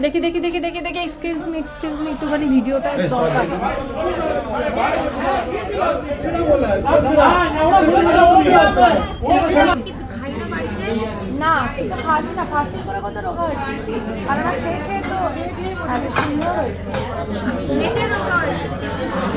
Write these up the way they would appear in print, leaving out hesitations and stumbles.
দেখি দেখি দেখি দেখি দেখি এক্সকিউজ মি একটুখানি ভিডিওটা দরকার। না কিন্তু খাস না, ফাস্টিং করে কত রোগা হয়েছে, আর না খেয়ে খেয়ে তো এত সুন্দর হয়েছে,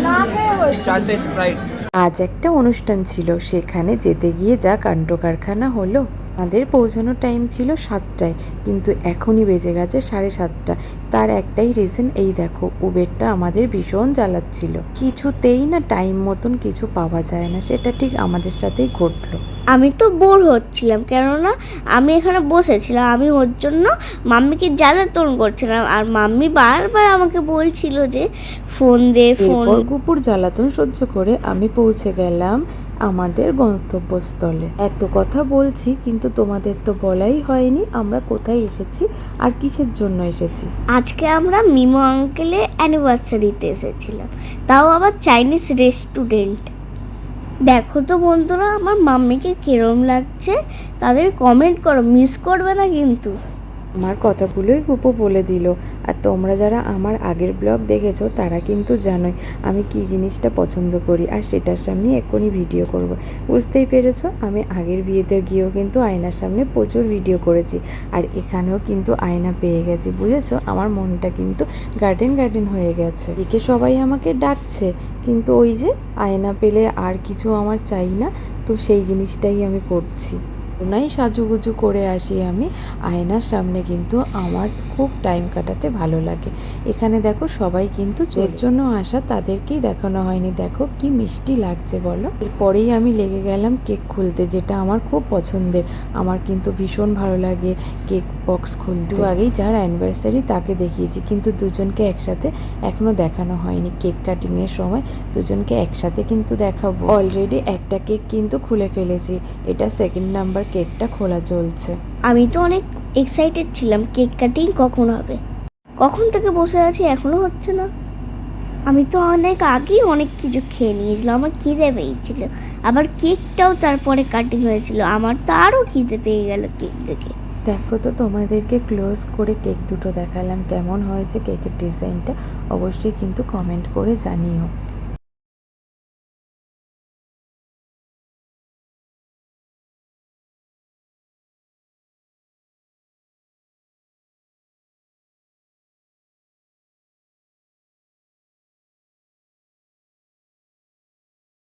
না খেয়ে হয়েছে। 4টে স্প্রাইট। আজ একটা অনুষ্ঠান ছিল, সেখানে যেতে গিয়ে যা কাণ্ড কারখানা হলো। আমাদের পৌঁছানোর টাইম ছিল 7টায়, কিন্তু এখনই বেজে গেছে 7:30। তার একটাই রিজন, এই দেখো উবেরটা আমাদের ভীষণ জ্বালাচ্ছিল। কিছুতেই না টাইম মতন কিছু পাওয়া যায় না, সেটা ঠিক আমাদের সাথেই ঘটলো। আমি তো বোর হচ্ছিলাম, কেননা আমি এখানে বসেছিলাম, আমি ওর জন্য মাম্মিকে জ্বালাতন করছিলাম, আর মাম্মি বারবার আমাকে বলছিল যে ফোন দে ফোন। কুকুর জ্বালাতন সহ্য করে আমি পৌঁছে গেলাম আমাদের গন্তব্যস্থলে। এত কথা বলছি কিন্তু তোমাদের তো বলাই হয়নি আমরা কোথায় এসেছি আর কিসের জন্য এসেছি। আজকে আমরা মিমো আঙ্কেলের অ্যানিভার্সারিতে এসেছিলাম, তাও আবার চাইনিজ রেস্টুরেন্ট। দেখো তো বন্ধুরা আমার মাম্মিকে কিরম লাগছে, তাদের কমেন্ট করো, মিস করবে না কিন্তু। আমার কথাগুলোই গুপো বলে দিল। আর তোমরা যারা আমার আগের ব্লগ দেখেছো তারা কিন্তু জানোই আমি কি জিনিসটা পছন্দ করি, আর সেটার সামনে এক্ষুনি ভিডিও করব। বুঝতেই পেরেছো, আমি আগের বিয়েতে গিয়েও কিন্তু আয়নার সামনে প্রচুর ভিডিও করেছি, আর এখানেও কিন্তু আয়না পেয়ে গেছি। বুঝেছো, আমার মনটা কিন্তু গার্ডেন হয়ে গেছে। এদিকে সবাই আমাকে ডাকছে, কিন্তু ওই যে আয়না পেলে আর কিছু আমার চাই না, তো সেই জিনিসটাই আমি করছি। ওনাই সাজুগুজু করে আসি আমি আয়নার সামনে, কিন্তু আমার খুব টাইম কাটাতে ভালো লাগে। এখানে দেখো সবাই কিন্তু এর জন্য আসা, তাদেরকেই দেখানো হয়নি। দেখো কি মিষ্টি লাগছে বলো। এরপরেই আমি লেগে গেলাম কেক খুলতে, যেটা আমার খুব পছন্দের। আমার কিন্তু ভীষণ ভালো লাগে কেক বক্স খুলতে। আগেই যার অ্যানিভার্সারি তাকে দেখিয়েছি, কিন্তু দুজনকে একসাথে এখনো দেখানো হয়নি। কেক কাটিংয়ের সময় দুজনকে একসাথে কিন্তু দেখাবো। অলরেডি একটা কেক কিন্তু খুলে ফেলেছি, এটা 2nd নাম্বার কেকটা খোলা চলছে। আমি তো অনেক এক্সাইটেড ছিলাম কেক কাটিং কখন হবে, কখন থেকে বসে আছি এখনো হচ্ছে না। আমি তো অনেক আগেই অনেক কিছু খেয়ে নিয়েছিলাম, আমার খিদে পেয়েছিল, আবার কেকটাও তারপরে কাটিং হয়েছিল, আমার তো আরও খিদে পেয়ে গেল কেক দেখে। দেখো তো তোমাদেরকে ক্লোজ করে কেক দুটো দেখালাম, কেমন হয়েছে কেকের ডিজাইনটা অবশ্যই কিন্তু কমেন্ট করে জানিও।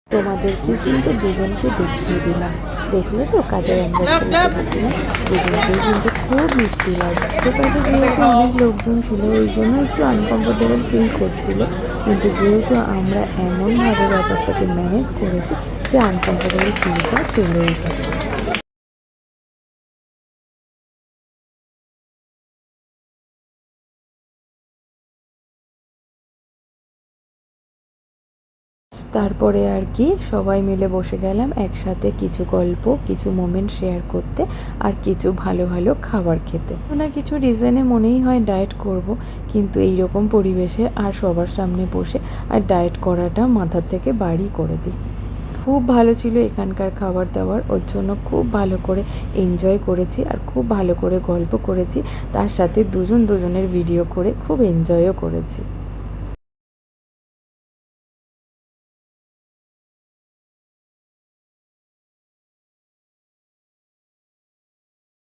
তোমাদেরকে কিন্তু দুজনকে দেখিয়ে দিলাম, দেখলে তো কাজের অ্যানিভার্সারি দুজনকেই কিন্তু খুব মিষ্টি লাগছে। কাজে যেহেতু অনেক লোকজন ছিল ওই জন্য একটু আনকমফোর্টেবল ফিল করছিল, কিন্তু যেহেতু আমরা এমনভাবে ব্যাপারটাকে ম্যানেজ করেছি যে আনকমফোর্টেবল ফিলটা চলেই গেছে। তারপরে আর কি সবাই মিলে বসে গেলাম একসাথে কিছু গল্প, কিছু মোমেন্ট শেয়ার করতে, আর কিছু ভালো ভালো খাবার খেতে। না কিছু রিজনে মনেই হয় ডায়েট করব, কিন্তু এই রকম পরিবেশে আর সবার সামনে বসে আর ডায়েট করাটা মাথার থেকে বাড়ি করে দিই। খুব ভালো ছিল এখানকার খাবার দাবার, ওর জন্য খুব ভালো করে এনজয় করেছি আর খুব ভালো করে গল্প করেছি, তার সাথে দুজনের ভিডিও করে খুব এনজয়ও করেছি।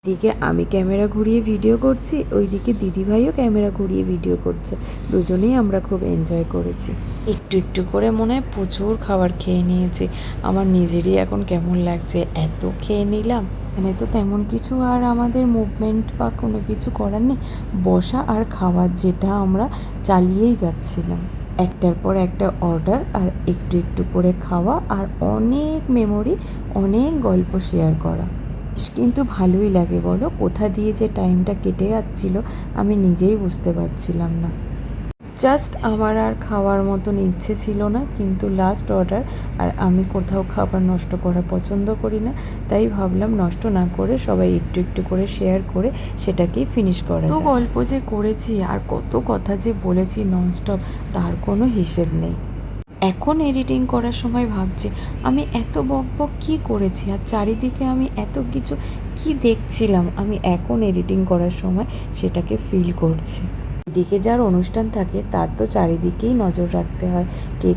এদিকে আমি ক্যামেরা ঘুরিয়ে ভিডিও করছি, ওইদিকে দিদিভাইও ক্যামেরা ঘুরিয়ে ভিডিও করছে। দুজনেই আমরা খুব এনজয় করেছি। একটু একটু করে মনে হয় প্রচুর খাবার খেয়ে নিয়েছি। আমার নিজেরই এখন কেমন লাগছে, এত খেয়ে নিলাম। এখানে তো তেমন কিছু আর আমাদের মুভমেন্ট বা কোনো কিছু করার নেই, বসা আর খাওয়ার, যেটা আমরা চালিয়েই যাচ্ছিলাম। একটার পর একটা অর্ডার আর একটু একটু করে খাওয়া, আর অনেক মেমোরি, অনেক গল্প শেয়ার করা। কিন্তু ভালোই লাগে বলো, কোথা দিয়ে যে টাইমটা কেটে যাচ্ছিল আমি নিজেই বুঝতে পারছিলাম না। জাস্ট আমার আর খাওয়ার মতন ইচ্ছে ছিল না, কিন্তু লাস্ট অর্ডার, আর আমি কোথাও খাবার নষ্ট করা পছন্দ করি না, তাই ভাবলাম নষ্ট না করে সবাই একটু একটু করে শেয়ার করে সেটাকেই ফিনিশ করা যায়। তো গল্প যে করেছি আর কত কথা যে বলেছি ননস্টপ, তার কোনো হিসেব নেই। এখন এডিটিং করার সময় ভাবছি আমি এত বকবক কী করেছি, আর চারিদিকে আমি এত কিছু কি দেখছিলাম, আমি এখন এডিটিং করার সময় সেটাকে ফিল করছি। এদিকে যার অনুষ্ঠান থাকে তার তো চারিদিকেই নজর রাখতে হয়, কে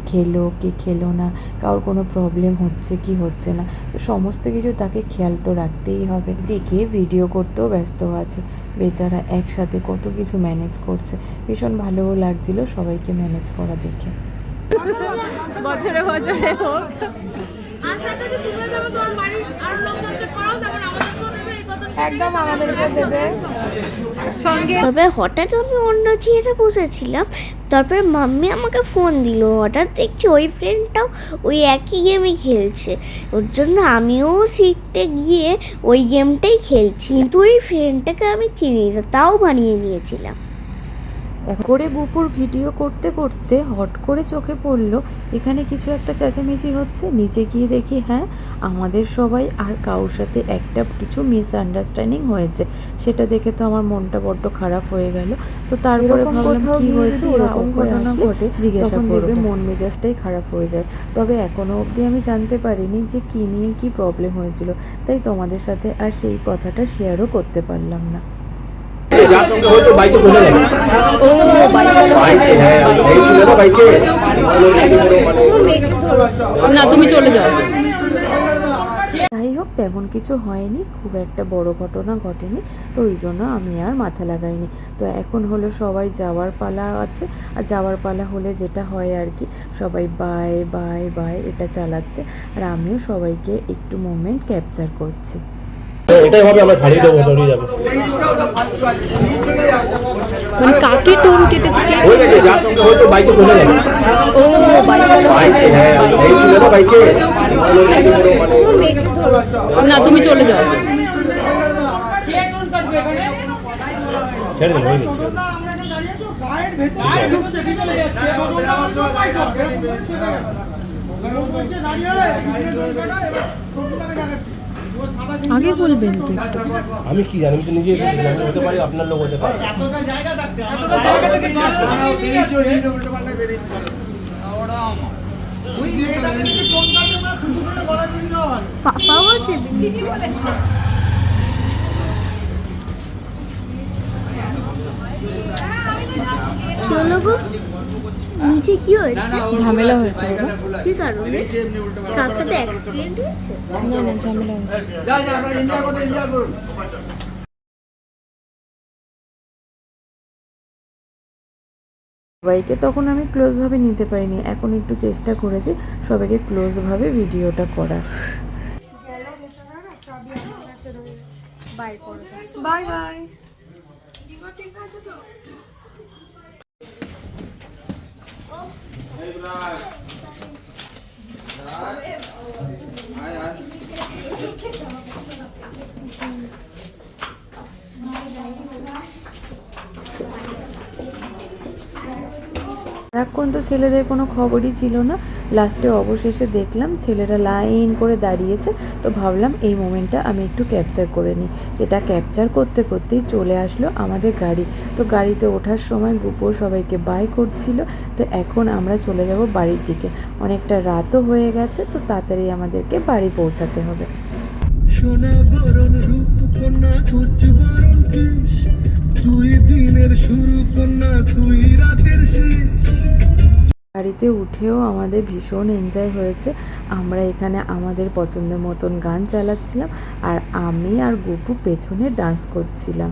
খেলো না, কারোর কোনো প্রবলেম হচ্ছে কি হচ্ছে না, তো সমস্ত কিছু তাকে খেয়াল তো রাখতেই হবে। এদিকে ভিডিও করতেও ব্যস্ত আছে, বেচারা একসাথে কত কিছু ম্যানেজ করছে। ভীষণ ভালোও লাগছিল সবাইকে ম্যানেজ করা দেখে। বছরে বছরে হোক। একদম আমাদেরকে দেবে সঙ্গে। তারপরে হঠাৎ আমি অন্য চেয়ারে বসেছিলাম, তারপরে মাম্মি আমাকে ফোন দিল, হঠাৎ দেখছি ওই ফ্রেন্ডটাও ওই একই গেমই খেলছে। ওর জন্য আমিও সিটে গিয়ে ওই গেমটাই খেলছি, কিন্তু ওই ফ্রেন্ডটাকে আমি চিনি না, তাও বানিয়ে নিয়েছিলাম। করে গুপুর ভিডিও করতে করতে হট করে চোখে পড়লো এখানে কিছু একটা চেঁচামেচি হচ্ছে। নিচে গিয়ে দেখি হ্যাঁ, আমাদের সবাই আর কারোর সাথে একটা কিছু মিসআন্ডারস্ট্যান্ডিং হয়েছে। সেটা দেখে তো আমার মনটা বড্ড খারাপ হয়ে গেল। তো তারপরে কোথাও কি হয়েছে, এরকম ঘটনা ঘটে জিজ্ঞাসা করবে, মন মেজাজটাই খারাপ হয়ে যায়। তবে এখনো অবধি আমি জানতে পারিনি যে কী নিয়ে কী প্রবলেম হয়েছিল, তাই তোমাদের সাথে আর সেই কথাটা শেয়ারও করতে পারলাম না। না তুমি চলে যাও। যাই হোক, তেমন কিছু হয়নি, খুব একটা বড় ঘটনা ঘটেনি, তো ওই জন্য আমি আর মাথা লাগাইনি। তো এখন হলো সবাই যাওয়ার পালা আছে, আর যাওয়ার পালা হলে যেটা হয় আর কি, সবাই বাই বাই বাই এটা চালাচ্ছে, আর আমিও সবাইকে একটু মোমেন্ট ক্যাপচার করছি। এটাই হবে, আমরা ছাড়িয়ে দেবো, চলিয়ে যাবো। মানে কাকে টোন কেটেছে কে? হয়ে গেছে, যার সঙ্গে হয়তো বাইকে চলে যাবে। ও বাইকে, হ্যাঁ এই ছিল না বাইকে। না তুমি চলে যাও। ছেড়ে দিন, হয়ে গেছে। আগে বলবেন তো একটু। আমি কি জানি, আমি তো নিজে এসেছি, আমি হতে পারি আপনার লোক হতে পারে। পাপাও আছে নিচে কি হয়েছে? ঝামেলা হয়েছে কি কারণে? তার সাথে অ্যাক্সিডেন্ট হয়েছে? না না ঝামেলা হয়েছে। সবাইকে তখন আমি ক্লোজভাবে নিতে পারিনি, এখন একটু চেষ্টা করেছি সবাইকে ক্লোজভাবে ভিডিওটা করার। Bye bye. সারাক্ষণ তো ছেলেদের কোনো খবরই ছিল না, লাস্টে অবশেষে দেখলাম ছেলেরা লাইন করে দাঁড়িয়েছে, তো ভাবলাম এই মোমেন্টটা আমি একটু ক্যাপচার করে নিই। সেটা ক্যাপচার করতে করতেই চলে আসলো আমাদের গাড়ি। তো গাড়িতে ওঠার সময় গুপো সবাইকে বাই করছিল। তো এখন আমরা চলে যাব বাড়ির দিকে, অনেকটা রাতও হয়ে গেছে, তো তাড়াতাড়ি আমাদেরকে বাড়ি পৌঁছাতে হবে। সোনা বরণ রূপ কন্যা তুজ বরণ কেশ, তুই দিনের শুরু কন্যা তুই রাতের শেষ। গাড়িতে উঠেও আমাদের ভীষণ এনজয় হয়েছে। আমরা এখানে আমাদের পছন্দের মতন গান চালাচ্ছিলাম, আর আমি আর গুপু পেছনে ডান্স করছিলাম।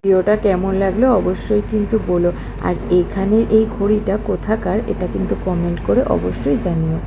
ভিডিওটা কেমন লাগলো অবশ্যই কিন্তু বলো, আর এখানের এই ঘড়িটা কোথাকার এটা কিন্তু কমেন্ট করে অবশ্যই জানিও।